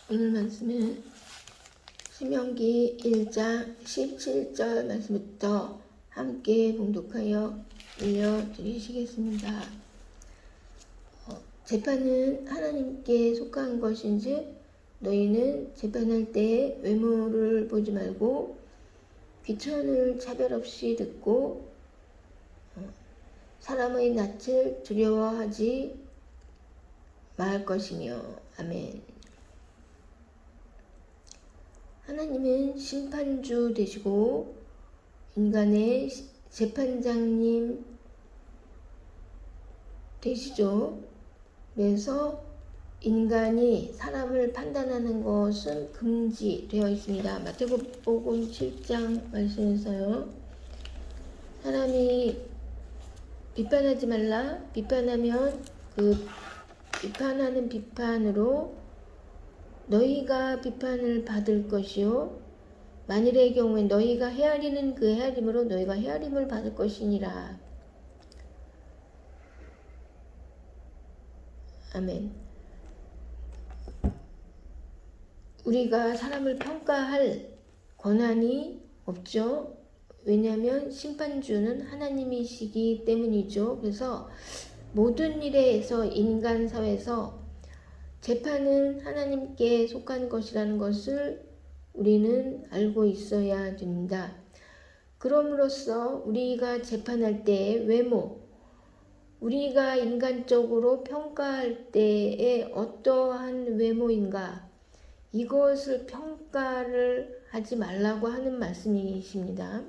오늘 말씀은 신명기 1장 17절 말씀부터 함께 봉독하여 읽어드리시겠습니다. 재판은 하나님께 속한 것인즉 너희는 재판할 때 외모를 보지 말고 귀천을 차별 없이 듣고 사람의 낯을 두려워하지 말 것이며. 아멘. 하나님은 심판주 되시고 인간의 재판장님 되시죠. 그래서 인간이 사람을 판단하는 것은 금지되어 있습니다. 마태복음 7장 말씀에서요. 사람이 비판하지 말라. 비판하면 그 비판하는 비판으로 너희가 비판을 받을 것이요 만일의 경우에 너희가 헤아리는 그 헤아림으로 너희가 헤아림을 받을 것이니라. 아멘. 우리가 사람을 평가할 권한이 없죠. 왜냐하면 심판주는 하나님이시기 때문이죠. 그래서 모든 일에서 인간 사회에서 재판은 하나님께 속한 것이라는 것을 우리는 알고 있어야 됩니다. 그럼으로써 우리가 재판할 때의 외모, 우리가 인간적으로 평가할 때에 어떠한 외모인가, 이것을 평가를 하지 말라고 하는 말씀이십니다.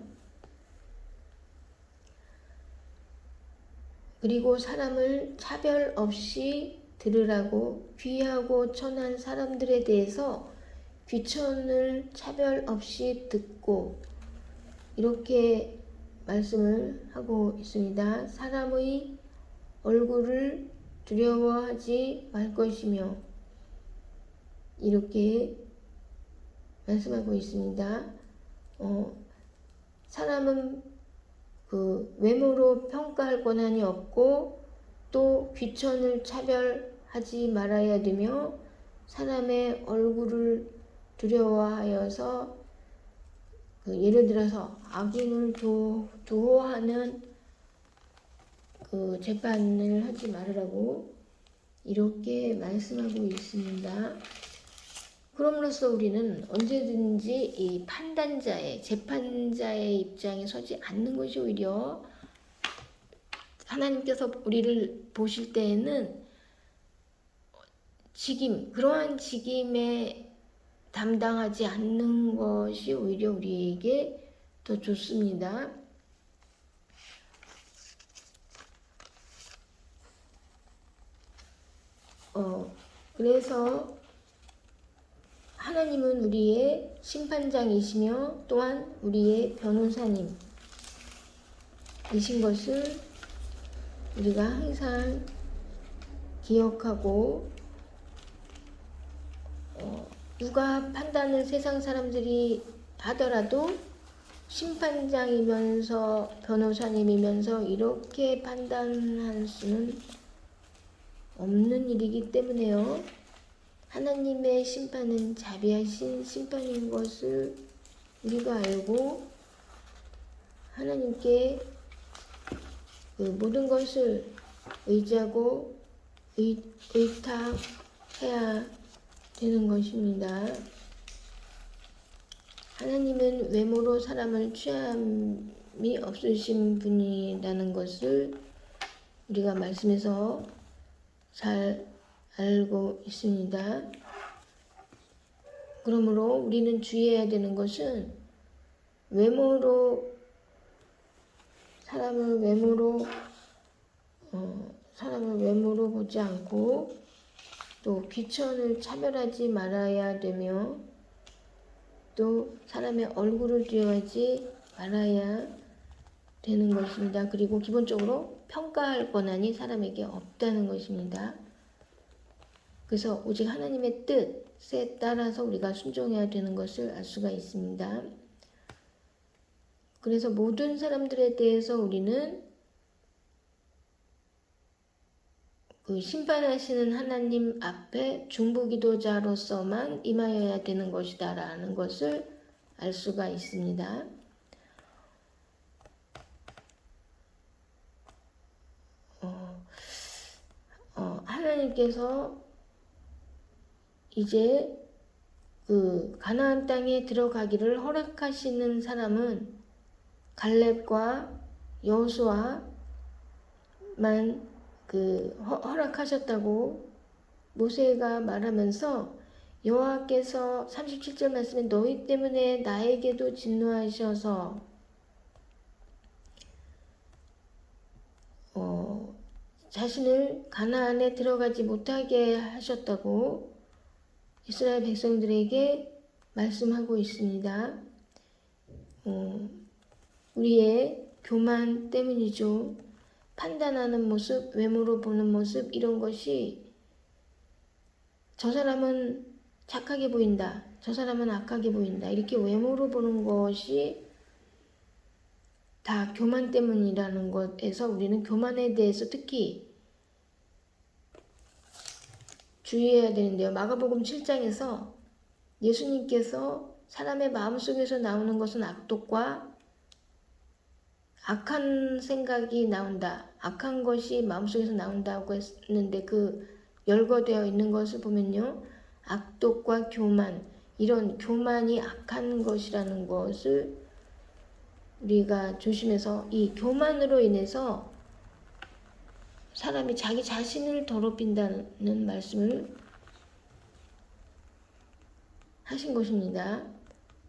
그리고 사람을 차별 없이 들으라고, 귀하고 천한 사람들에 대해서 귀천을 차별 없이 듣고, 이렇게 말씀을 하고 있습니다. 사람의 얼굴을 두려워하지 말 것이며, 이렇게 말씀하고 있습니다. 사람은 그 외모로 평가할 권한이 없고 또 귀천을 차별하지 말아야 되며 사람의 얼굴을 두려워하여서 예를 들어서 악인을 두호하는 그 재판을 하지 말으라고 이렇게 말씀하고 있습니다. 그럼으로써 우리는 언제든지 이 판단자의, 재판자의 입장에 서지 않는 것이 오히려 하나님께서 우리를 보실 때에는 그러한 직임에 담당하지 않는 것이 오히려 우리에게 더 좋습니다. 그래서 하나님은 우리의 심판장이시며 또한 우리의 변호사님이신 것을 우리가 항상 기억하고, 누가 판단을 세상 사람들이 하더라도 심판장이면서 변호사님이면서 이렇게 판단할 수는 없는 일이기 때문에요. 하나님의 심판은 자비하신 심판인 것을 우리가 알고 하나님께 그 모든 것을 의지하고 의탁해야 되는 것입니다. 하나님은 외모로 사람을 취함이 없으신 분이라는 것을 우리가 말씀에서 잘 알고 있습니다. 그러므로 우리는 주의해야 되는 것은 사람을 외모로 보지 않고 또 귀천을 차별하지 말아야 되며 또 사람의 얼굴을 두려워하지 말아야 되는 것입니다. 그리고 기본적으로 평가할 권한이 사람에게 없다는 것입니다. 그래서 오직 하나님의 뜻에 따라서 우리가 순종해야 되는 것을 알 수가 있습니다. 그래서 모든 사람들에 대해서 우리는 심판하시는 하나님 앞에 중보기도자로서만 임하여야 되는 것이다 라는 것을 알 수가 있습니다. 하나님께서 이제 그 가나안 땅에 들어가기를 허락하시는 사람은 갈렙과 여호수아만 허락하셨다고 모세가 말하면서 여호와께서 37절 말씀에 너희 때문에 나에게도 진노하셔서 자신을 가나안에 들어가지 못하게 하셨다고 이스라엘 백성들에게 말씀하고 있습니다. 우리의 교만 때문이죠. 판단하는 모습, 외모로 보는 모습 이런 것이 저 사람은 착하게 보인다, 저 사람은 악하게 보인다 이렇게 외모로 보는 것이 다 교만 때문이라는 것에서 우리는 교만에 대해서 특히 주의해야 되는데요. 마가복음 7장에서 예수님께서 사람의 마음속에서 나오는 것은 악독과 악한 생각이 나온다. 악한 것이 마음속에서 나온다고 했는데 그 열거되어 있는 것을 보면요. 악독과 교만, 이런 교만이 악한 것이라는 것을 우리가 조심해서 이 교만으로 인해서 사람이 자기 자신을 더럽힌다는 말씀을 하신 것입니다.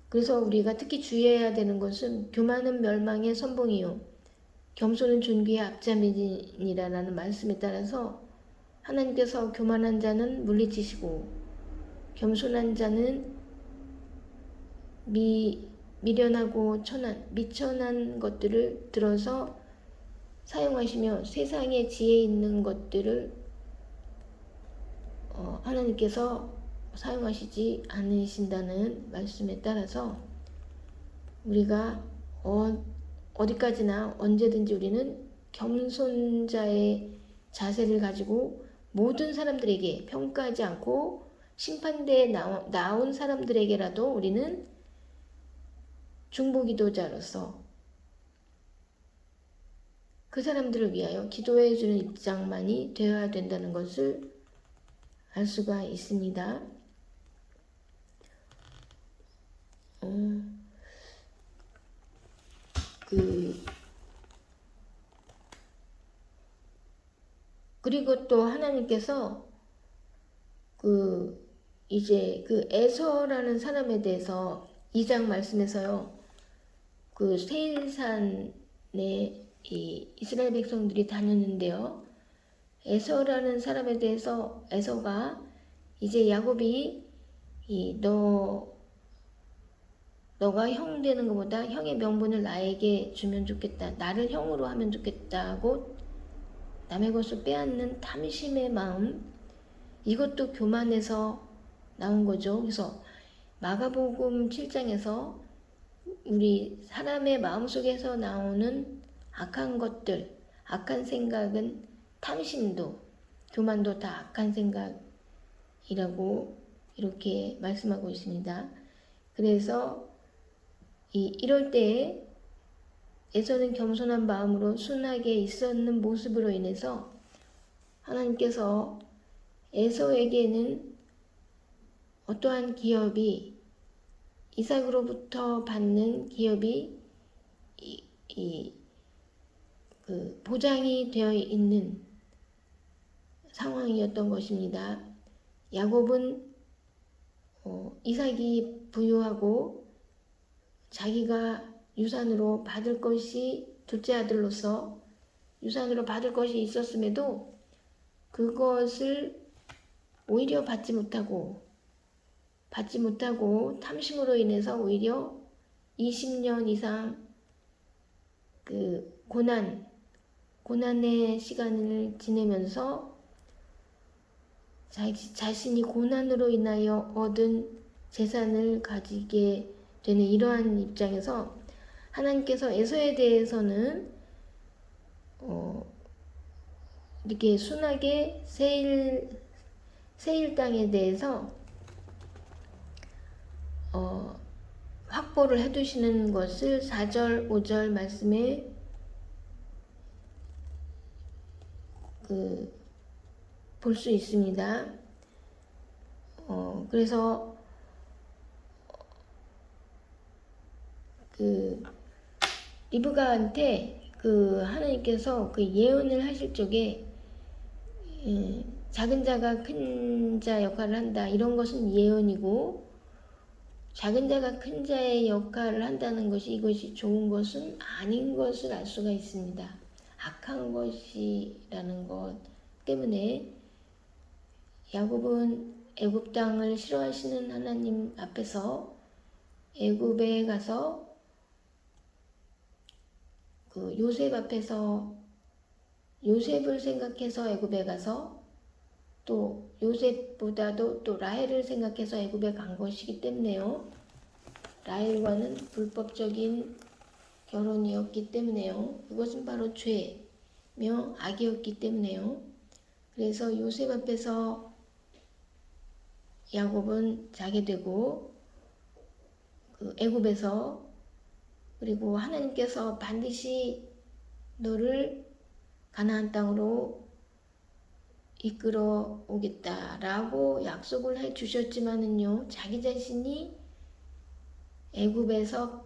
그래서 우리가 특히 주의해야 되는 것은 교만은 멸망의 선봉이요 겸손은 존귀의 앞자민이라는 말씀에 따라서 하나님께서 교만한 자는 물리치시고 겸손한 자는 미련하고 미천한 것들을 들어서 사용하시며 세상에 지혜 있는 것들을 하나님께서 사용하시지 않으신다는 말씀에 따라서 우리가 어디까지나 언제든지 우리는 겸손자의 자세를 가지고 모든 사람들에게 평가하지 않고 심판대에 나온 사람들에게라도 우리는 중보기도자로서 그 사람들을 위하여 기도해 주는 입장만이 되어야 된다는 것을 알 수가 있습니다. 그리고 또 하나님께서 이제 에서라는 사람에 대해서 2장 말씀에서요. 세일산에 이 이스라엘 백성들이 다녔는데요. 에서라는 사람에 대해서 에서가 이제 야곱이 너가 형 되는 것보다 형의 명분을 나에게 주면 좋겠다. 나를 형으로 하면 좋겠다고 남의 것을 빼앗는 탐심의 마음, 이것도 교만에서 나온 거죠. 그래서 마가복음 7장에서 우리 사람의 마음속에서 나오는 악한 것들, 악한 생각은 탐심도, 교만도 다 악한 생각이라고 이렇게 말씀하고 있습니다. 그래서 이럴 때에 에서는 겸손한 마음으로 순하게 있었는 모습으로 인해서 하나님께서 에서에게는 어떠한 기업이 이삭으로부터 받는 기업이 보장이 되어 있는 상황이었던 것입니다. 야곱은 이삭이 부유하고 자기가 유산으로 받을 것이 둘째 아들로서 유산으로 받을 것이 있었음에도 그것을 오히려 받지 못하고 탐심으로 인해서 오히려 20년 이상 고난의 시간을 지내면서 자신이 고난으로 인하여 얻은 재산을 가지게 되는 이러한 입장에서 하나님께서 에서에 대해서는 이렇게 순하게 세일 땅에 대해서 확보를 해두시는 것을 4절, 5절 말씀에 볼 수 있습니다. 그래서 리브가한테 하나님께서 예언을 하실 적에 작은 자가 큰 자 역할을 한다. 이런 것은 예언이고, 작은 자가 큰 자의 역할을 한다는 것이 이것이 좋은 것은 아닌 것을 알 수가 있습니다. 악한 것이라는 것 때문에 야곱은 애굽 땅을 싫어하시는 하나님 앞에서 애굽에 가서 요셉 앞에서 요셉을 생각해서 애굽에 가서 또 요셉보다도 또 라헬을 생각해서 애굽에 간 것이기 때문에요. 라헬과는 불법적인 결혼이었기 때문에요. 그것은 바로 죄며 악이었기 때문에요. 그래서 요셉 앞에서 야곱은 자게 되고 애굽에서, 그리고 하나님께서 반드시 너를 가나안 땅으로 이끌어 오겠다라고 약속을 해 주셨지만은요, 자기 자신이 애굽에서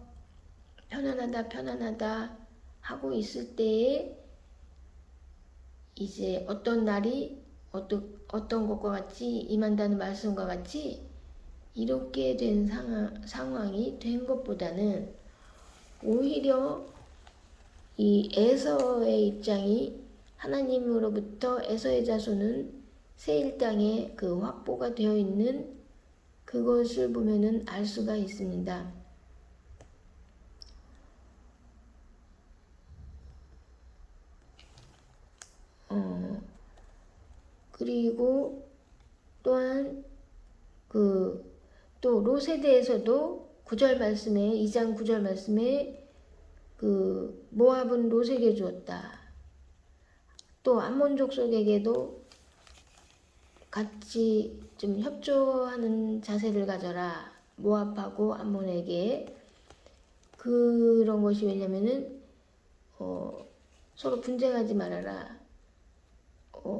편안하다 하고 있을 때에 이제 어떤 날이 어떤 것과 같이 임한다는 말씀과 같이 이렇게 된 상황이 된 것보다는 오히려 이 에서의 입장이 하나님으로부터 에서의 자손은 세일 땅에 확보가 되어 있는 그것을 보면은 알 수가 있습니다. 그리고 또한 또 롯에 대해서도 9절 말씀에 2장 9절 말씀에 모압은 롯에게 주었다. 또 암몬 족속에게도 같이 좀 협조하는 자세를 가져라. 모압하고 암몬에게. 그런 것이 왜냐면은 서로 분쟁하지 말아라.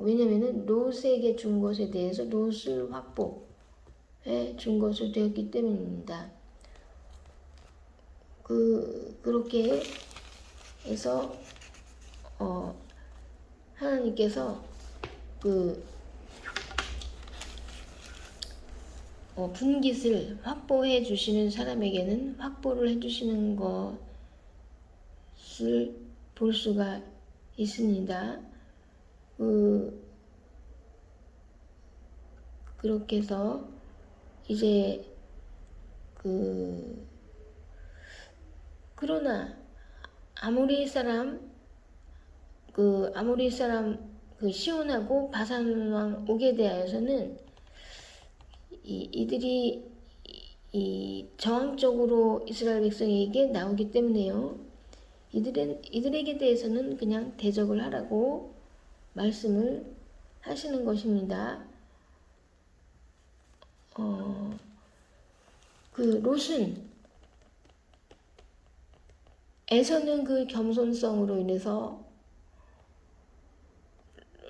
왜냐면은 롯에게 준 것에 대해서 롯을 확보해 준 것으로 되었기 때문입니다. 그렇게 해서 하나님께서 분깃을 확보해 주시는 사람에게는 확보를 해 주시는 것을 볼 수가 있습니다. 그렇게 해서 이제 그러나 아모리 사람 시온하고 바산 왕 오게 대하여서는 이들이 저항적으로 이스라엘 백성에게 나오기 때문에요. 이들에게 대해서는 그냥 대적을 하라고 말씀을 하시는 것입니다. 롯은 에서는 겸손성으로 인해서,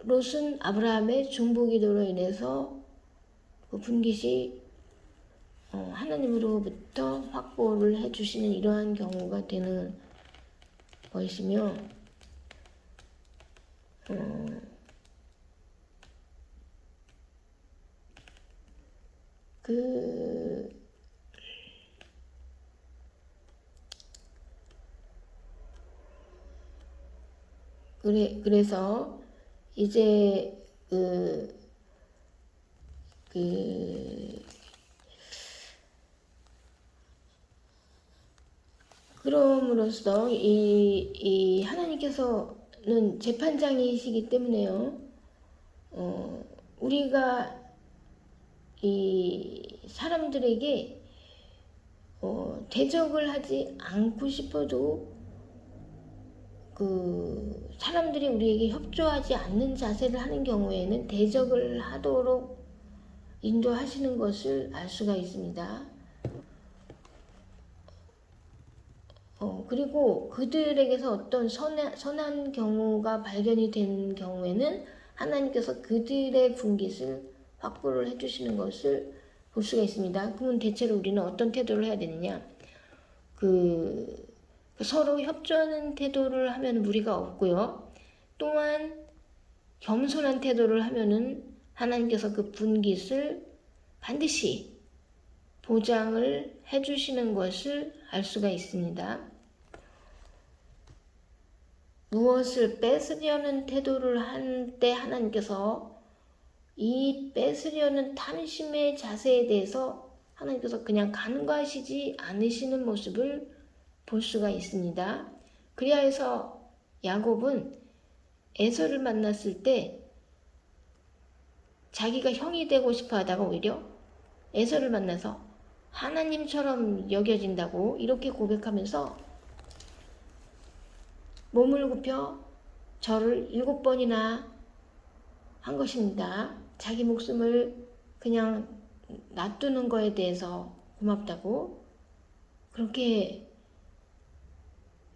롯은 아브라함의 중보기도로 인해서 분깃이 하나님으로부터 확보를 해주시는 이러한 경우가 되는 것이며, 그래서 이제 그럼으로써 이 하나님께서는 재판장이시기 때문에요. 우리가 이 사람들에게 대적을 하지 않고 싶어도 사람들이 우리에게 협조하지 않는 자세를 하는 경우에는 대적을 하도록 인도하시는 것을 알 수가 있습니다. 그리고 그들에게서 어떤 선한 경우가 발견이 된 경우에는 하나님께서 그들의 분깃을 확보를 해주시는 것을 볼 수가 있습니다. 그러면 대체로 우리는 어떤 태도를 해야 되느냐? 서로 협조하는 태도를 하면 무리가 없고요. 또한 겸손한 태도를 하면은 하나님께서 그 분깃을 반드시 보장을 해주시는 것을 알 수가 있습니다. 무엇을 뺏으려는 태도를 할 때 하나님께서 이 뺏으려는 탐심의 자세에 대해서 하나님께서 그냥 간과하시지 않으시는 모습을 볼 수가 있습니다. 그리하여서 야곱은 에서를 만났을 때 자기가 형이 되고 싶어 하다가 오히려 에서를 만나서 하나님처럼 여겨진다고 이렇게 고백하면서 몸을 굽혀 절을 7번이나 한 것입니다. 자기 목숨을 그냥 놔두는 거에 대해서 고맙다고 그렇게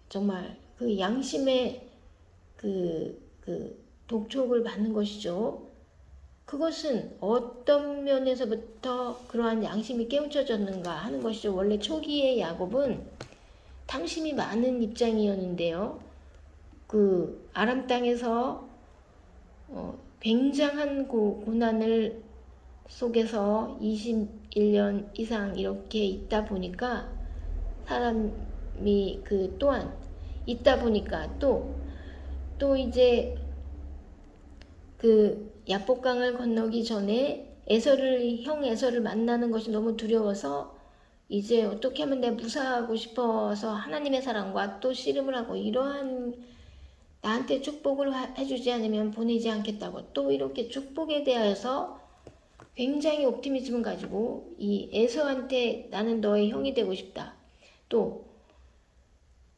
정말 그 양심의 독촉을 받는 것이죠. 그것은 어떤 면에서부터 그러한 양심이 깨우쳐졌는가 하는 것이죠. 원래 초기의 야곱은 탐심이 많은 입장이었는데요. 아람 땅에서 굉장한 고난을 속에서 21년 이상 이렇게 있다 보니까 사람이 또한 있다 보니까 또 이제 야복강을 건너기 전에 형 에서를 만나는 것이 너무 두려워서 이제 어떻게 하면 내가 무사하고 싶어서 하나님의 사랑과 또 씨름을 하고 이러한 나한테 축복을 해주지 않으면 보내지 않겠다고 또 이렇게 축복에 대하여서 굉장히 옵티미즘을 가지고 이 에서한테 나는 너의 형이 되고 싶다. 또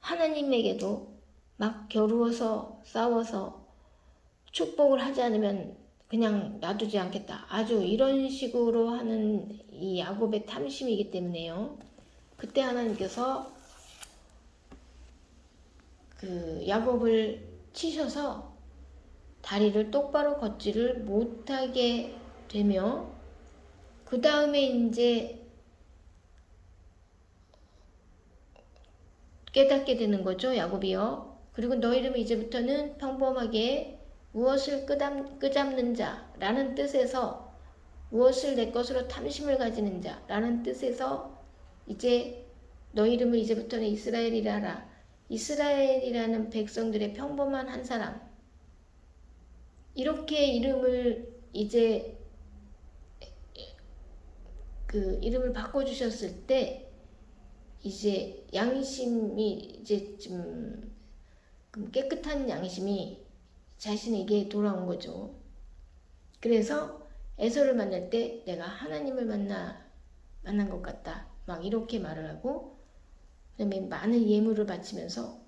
하나님에게도 막 겨루어서 싸워서 축복을 하지 않으면 그냥 놔두지 않겠다. 아주 이런 식으로 하는 이 야곱의 탐심이기 때문에요. 그때 하나님께서 야곱을 치셔서 다리를 똑바로 걷지를 못하게 되며 그 다음에 이제 깨닫게 되는 거죠. 야곱이요. 그리고 너 이름은 이제부터는 평범하게 무엇을 끄잡는 자라는 뜻에서 무엇을 내 것으로 탐심을 가지는 자라는 뜻에서 이제 너 이름을 이제부터는 이스라엘이라 하라. 이스라엘이라는 백성들의 평범한 한 사람 이렇게 이름을 이제 이름을 바꿔주셨을 때 이제 양심이 이제 좀 깨끗한 양심이 자신에게 돌아온 거죠. 그래서 에서를 만날 때 내가 하나님을 만난 것 같다. 막 이렇게 말을 하고 그다음에 많은 예물을 바치면서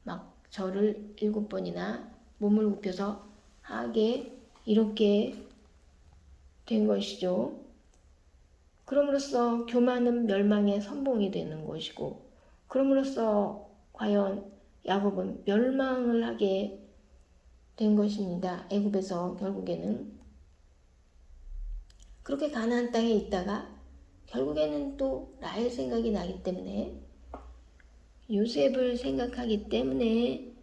막 절을 7번이나 몸을 굽혀서 하게 이렇게 된 것이죠. 그럼으로써 교만은 멸망의 선봉이 되는 것이고 그럼으로써 과연 야곱은 멸망을 하게 된 것입니다. 애굽에서 결국에는 그렇게 가나안 땅에 있다가 결국에는 또 라헬 생각이 나기 때문에 요셉을 생각하기 때문에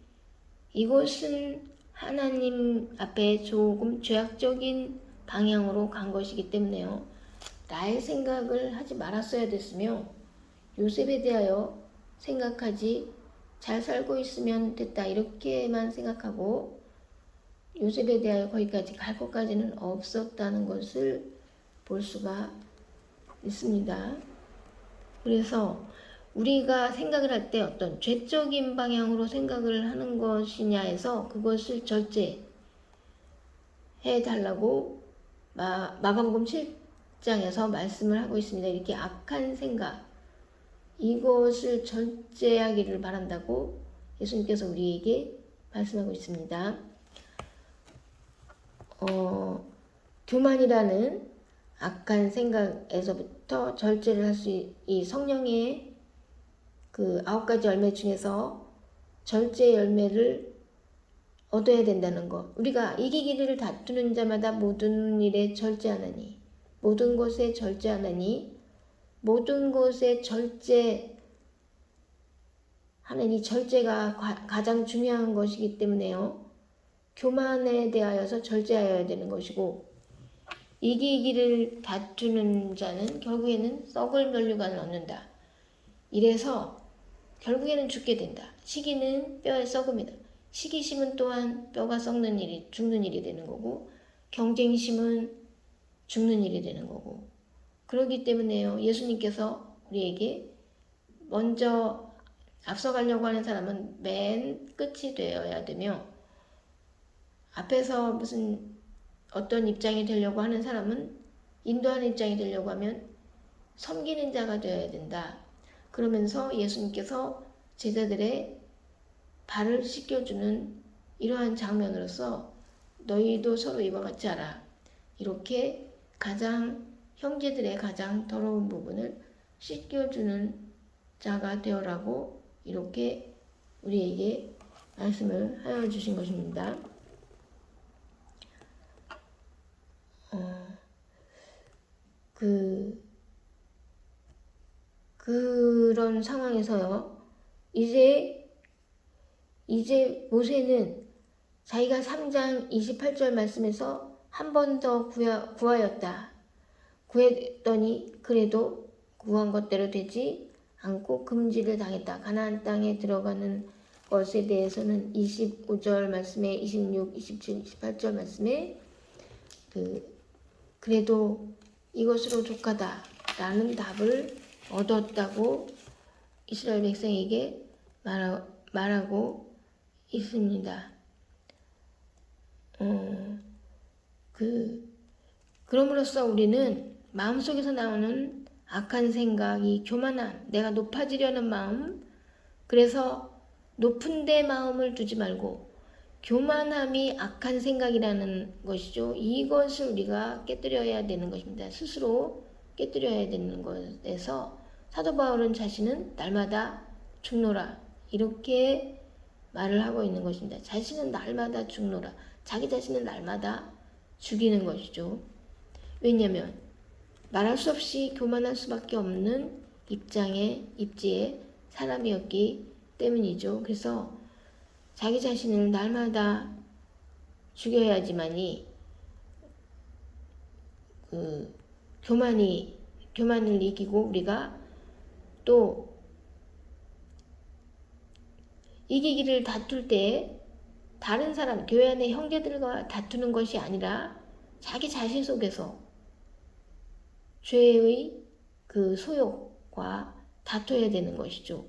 이곳은 하나님 앞에 조금 죄악적인 방향으로 간 것이기 때문에요. 라헬 생각을 하지 말았어야 됐으며 요셉에 대하여 생각하지 잘 살고 있으면 됐다 이렇게만 생각하고 요셉에 대하여 거기까지 갈 것까지는 없었다는 것을 볼 수가 있습니다. 그래서 우리가 생각을 할 때 어떤 죄적인 방향으로 생각을 하는 것이냐 해서 그것을 절제해 달라고 마가복음 7장에서 말씀을 하고 있습니다. 이렇게 악한 생각 이것을 절제하기를 바란다고 예수님께서 우리에게 말씀하고 있습니다. 교만이라는 악한 생각에서부터 절제를 할 수, 이 성령의 그 9가지 열매 중에서 절제 열매를 얻어야 된다는 것. 우리가 이기기를 다투는 자마다 모든 일에 절제하나니, 모든 것에 절제하나니, 모든 것에 절제하는 이 절제가 가장 중요한 것이기 때문에요. 교만에 대하여서 절제하여야 되는 것이고, 이기기를 다투는 자는 결국에는 썩을 면류관을 얻는다. 이래서 결국에는 죽게 된다. 시기는 뼈에 썩음이다. 시기심은 또한 뼈가 썩는 일이, 죽는 일이 되는 거고, 경쟁심은 죽는 일이 되는 거고. 그렇기 때문에요. 예수님께서 우리에게 먼저 앞서가려고 하는 사람은 맨 끝이 되어야 되며, 앞에서 무슨 어떤 입장이 되려고 하는 사람은, 인도하는 입장이 되려고 하면 섬기는 자가 되어야 된다. 그러면서 예수님께서 제자들의 발을 씻겨주는 이러한 장면으로서 너희도 서로 이와 같이 하라. 이렇게 가장 형제들의 가장 더러운 부분을 씻겨주는 자가 되어라고 이렇게 우리에게 말씀을 하여 주신 것입니다. 그런 상황에서요. 이제 모세는 자기가 3장 28절 말씀에서 한 번 더 구하였다. 구했더니 그래도 구한 것대로 되지 않고 금지를 당했다. 가나안 땅에 들어가는 것에 대해서는 25절 말씀에 26, 27, 28절 말씀에 그래도 이것으로 족하다 라는 답을 얻었다고 이스라엘 백성에게 말하고 있습니다. 그럼으로써 우리는 마음속에서 나오는 악한 생각, 이 교만함, 내가 높아지려는 마음, 그래서 높은 데 마음을 두지 말고 교만함이 악한 생각이라는 것이죠. 이것을 우리가 깨뜨려야 되는 것입니다. 스스로 깨뜨려야 되는 것에서 사도 바울은 자신은 날마다 죽노라 이렇게 말을 하고 있는 것입니다. 자신은 날마다 죽노라. 자기 자신은 날마다 죽이는 것이죠. 왜냐하면 말할 수 없이 교만할 수밖에 없는 입지의 사람이었기 때문이죠. 그래서 자기 자신을 날마다 죽여야지만이 교만을 이기고 우리가 또 이기기를 다툴 때 다른 사람, 교회 안의 형제들과 다투는 것이 아니라 자기 자신 속에서 죄의 그 소욕과 다퉈야 되는 것이죠.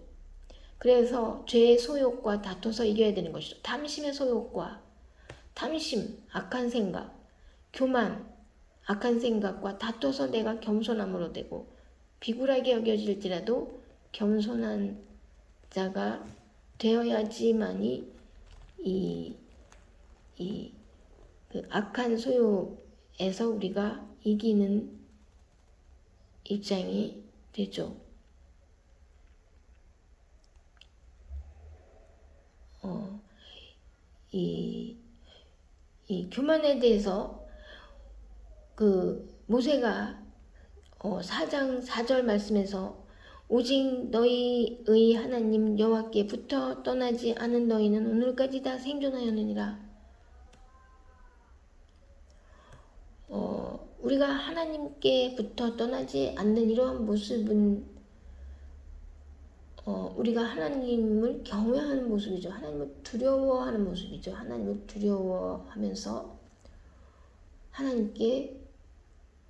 그래서 죄의 소욕과 다퉈서 이겨야 되는 것이죠. 탐심의 소욕과 악한 생각, 교만, 악한 생각과 다퉈서 내가 겸손함으로 되고 비굴하게 여겨질지라도 겸손한 자가 되어야지만이 그 악한 소욕에서 우리가 이기는 입장이 되죠. 이 교만에 대해서 모세가 4장 4절 말씀에서 오직 너희의 하나님 여호와께 붙어 떠나지 않은 너희는 오늘까지 다 생존하였느니라. 우리가 하나님께 붙어 떠나지 않는 이러한 모습은 우리가 하나님을 경외하는 모습이죠. 하나님을 두려워하는 모습이죠. 하나님을 두려워하면서 하나님께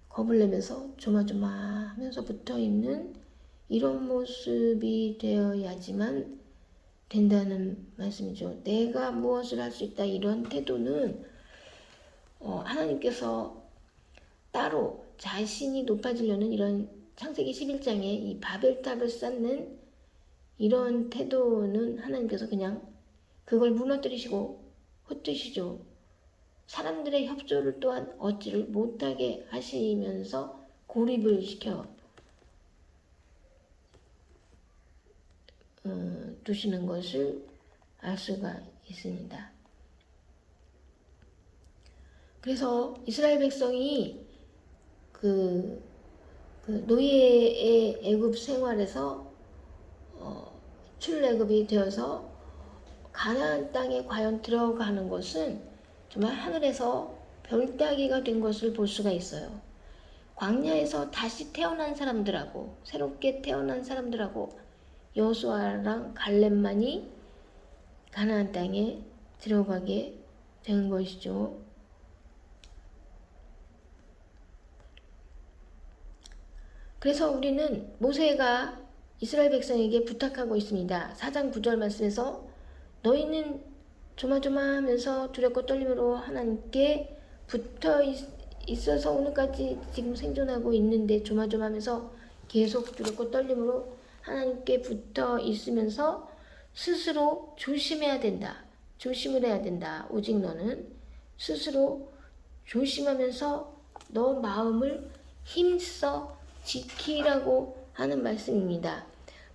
겁을 내면서 조마조마하면서 붙어있는 이런 모습이 되어야지만 된다는 말씀이죠. 내가 무엇을 할 수 있다 이런 태도는 하나님께서 따로 자신이 높아지려는 이런 창세기 11장에 이 바벨탑을 쌓는 이런 태도는 하나님께서 그냥 그걸 무너뜨리시고 흩으시죠. 사람들의 협조를 또한 얻지를 못하게 하시면서 고립을 시켜 두시는 것을 알 수가 있습니다. 그래서 이스라엘 백성이 그 노예의 애굽 생활에서 출애굽이 되어서 가나안 땅에 과연 들어가는 것은 정말 하늘에서 별따기가 된 것을 볼 수가 있어요. 광야에서 다시 태어난 사람들하고 새롭게 태어난 사람들하고 여호수아랑 갈렙만이 가나안 땅에 들어가게 된 것이죠. 그래서 우리는 모세가 이스라엘 백성에게 부탁하고 있습니다. 4장 9절 말씀에서 너희는 조마조마하면서 두렵고 떨림으로 하나님께 붙어 있어서 오늘까지 지금 생존하고 있는데 조마조마하면서 계속 두렵고 떨림으로 하나님께 붙어 있으면서 스스로 조심해야 된다. 조심을 해야 된다. 오직 너는 스스로 조심하면서 너 마음을 힘써 지키라고 하는 말씀입니다.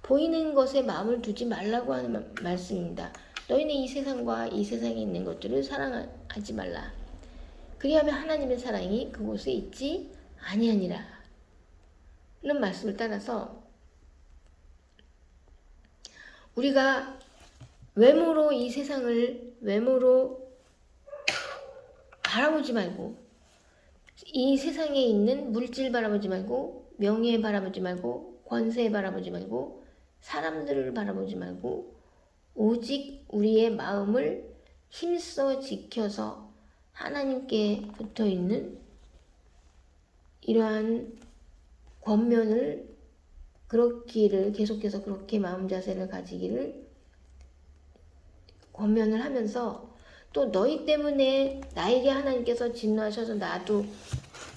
보이는 것에 마음을 두지 말라고 하는 말씀입니다. 너희는 이 세상과 이 세상에 있는 것들을 사랑하지 말라. 그리하면 하나님의 사랑이 그곳에 있지 아니하니라. 는 말씀을 따라서 우리가 외모로 이 세상을 외모로 바라보지 말고 이 세상에 있는 물질 바라보지 말고 명예 바라보지 말고 권세 바라보지 말고 사람들을 바라보지 말고 오직 우리의 마음을 힘써 지켜서 하나님께 붙어있는 이러한 권면을 그렇기를 계속해서 그렇게 마음 자세를 가지기를 권면을 하면서 또 너희 때문에 나에게 하나님께서 진노하셔서 나도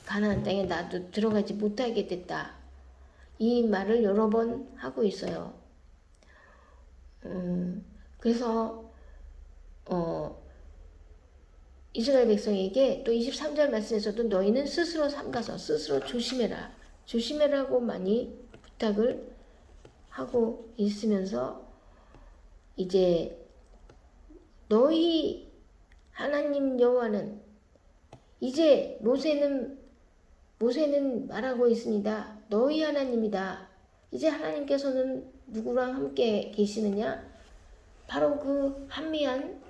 가나안 땅에 나도 들어가지 못하게 됐다. 이 말을 여러 번 하고 있어요. 그래서 이스라엘 백성에게 또 23절 말씀에서도 너희는 스스로 삼가서 스스로 조심해라. 조심해라고 많이 부탁을 하고 있으면서 이제 너희 하나님 여호와는 이제 모세는 말하고 있습니다. 너희 하나님이다. 이제 하나님께서는 누구랑 함께 계시느냐? 바로 그 한미한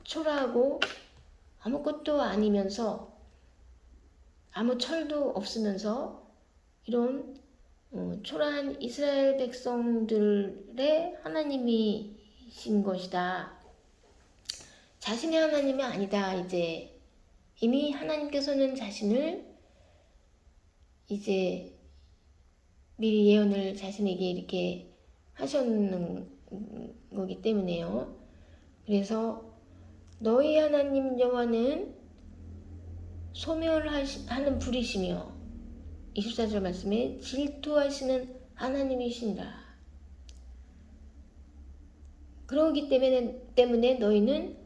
초라하고 아무것도 아니면서 아무 철도 없으면서 이런 초라한 이스라엘 백성들의 하나님이신 것이다. 자신의 하나님이 아니다. 이제 이미 하나님께서는 자신을 이제 미리 예언을 자신에게 이렇게 하셨는 거기 때문에요. 그래서 너희 하나님 여호와는 소멸하는 불이시며 24절 말씀에 질투하시는 하나님이신다. 그러기 때문에 너희는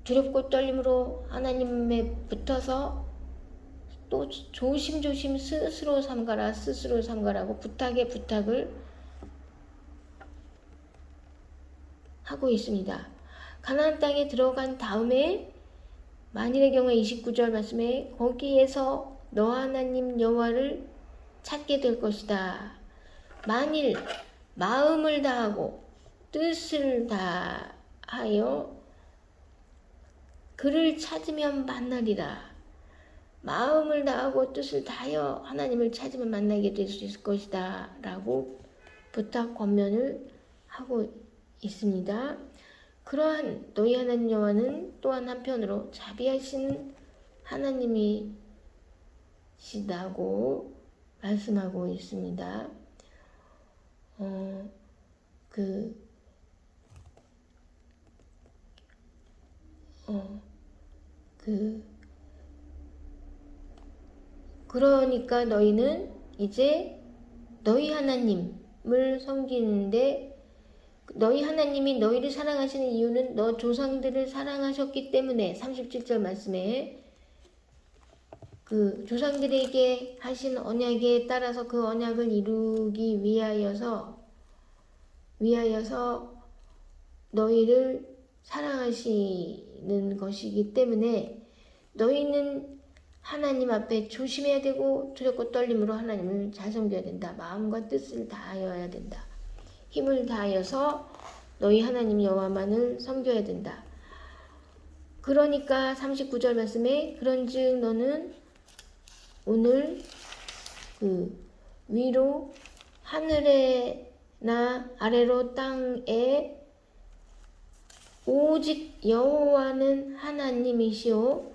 두렵고 떨림으로 하나님에 붙어서 또 조심조심 스스로 삼가라고 부탁을 하고 있습니다. 가나안 땅에 들어간 다음에 만일의 경우에 29절 말씀에 거기에서 너 하나님 여호와를 찾게 될 것이다. 만일 마음을 다하고 뜻을 다하여 그를 찾으면 만나리라. 마음을 다하고 뜻을 다하여 하나님을 찾으면 만나게 될 수 있을 것이다. 라고 부탁 권면을 하고 있습니다. 그러한 너희 하나님 여호와는 또한 한편으로 자비하신 하나님이시다고 말씀하고 있습니다. 그러니까 너희는 이제 너희 하나님을 섬기는데 너희 하나님이 너희를 사랑하시는 이유는 너 조상들을 사랑하셨기 때문에 37절 말씀에 그 조상들에게 하신 언약에 따라서 그 언약을 이루기 위하여서 너희를 사랑하시는 것이기 때문에 너희는 하나님 앞에 조심해야 되고 두렵고 떨림으로 하나님을 잘 섬겨야 된다. 마음과 뜻을 다하여야 된다. 힘을 다하여서 너희 하나님 여호와만을 섬겨야 된다. 그러니까 39절 말씀에 그런즉 너는 오늘 그 위로 하늘에나 아래로 땅에 오직 여호와는 하나님이시오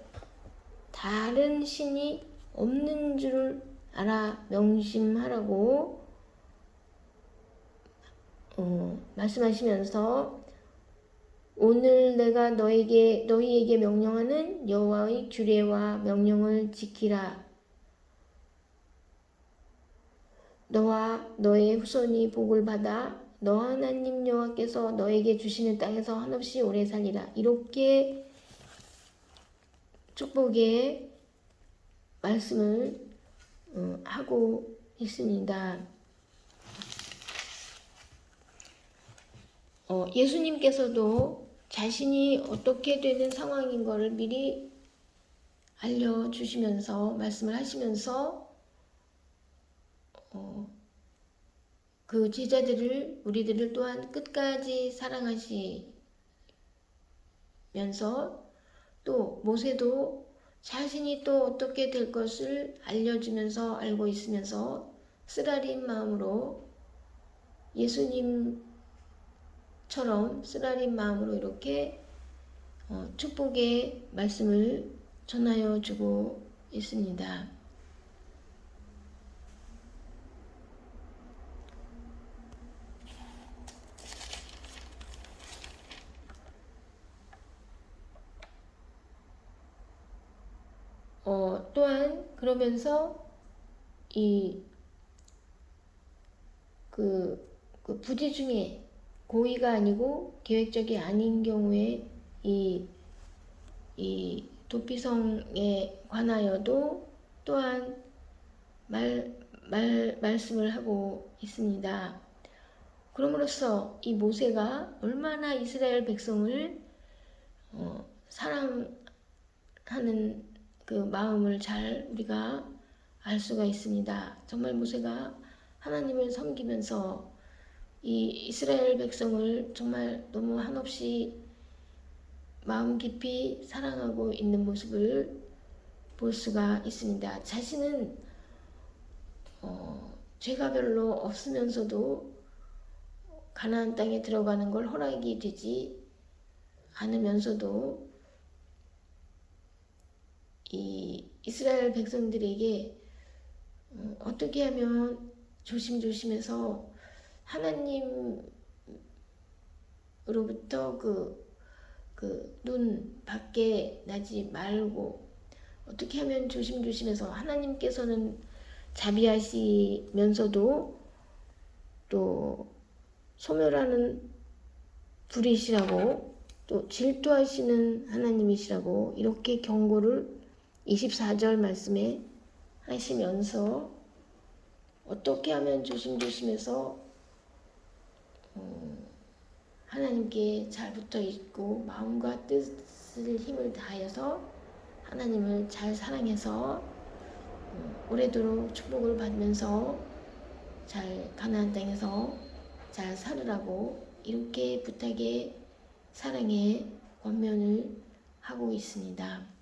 다른 신이 없는 줄 알아 명심하라고 말씀하시면서 오늘 내가 너희에게 명령하는 여호와의 규례와 명령을 지키라. 너와 너의 후손이 복을 받아 너 하나님 여호와께서 너에게 주시는 땅에서 한없이 오래 살리라. 이렇게 축복의 말씀을 하고 있습니다. 예수님께서도 자신이 어떻게 되는 상황인 것을 미리 알려주시면서 말씀을 하시면서 그 제자들을 우리들을 또한 끝까지 사랑하시면서 또 모세도 자신이 또 어떻게 될 것을 알려주면서 알고 있으면서 쓰라린 마음으로 예수님처럼 쓰라린 마음으로 이렇게 축복의 말씀을 전하여 주고 있습니다. 또한 그러면서 그 부재 중에 고의가 아니고 계획적이 아닌 경우에 이 도피성에 관하여도 또한 말씀을 하고 있습니다. 그럼으로써 이 모세가 얼마나 이스라엘 백성을 사랑하는 그 마음을 잘 우리가 알 수가 있습니다. 정말 모세가 하나님을 섬기면서 이 이스라엘 백성을 정말 너무 한없이 마음 깊이 사랑하고 있는 모습을 볼 수가 있습니다. 자신은 죄가 별로 없으면서도 가나안 땅에 들어가는 걸 허락이 되지 않으면서도 이 이스라엘 백성들에게 어떻게 하면 조심조심해서 하나님으로부터 눈 밖에 나지 말고 어떻게 하면 조심조심해서 하나님께서는 자비하시면서도 또 소멸하는 불이시라고 또 질투하시는 하나님이시라고 이렇게 경고를 24절 말씀에 하시면서 어떻게 하면 조심조심해서 하나님께 잘 붙어 있고 마음과 뜻을 힘을 다하여서 하나님을 잘 사랑해서 오래도록 축복을 받으면서 잘 가나안 땅에서 잘 살으라고 이렇게 부탁의 사랑의 권면을 하고 있습니다.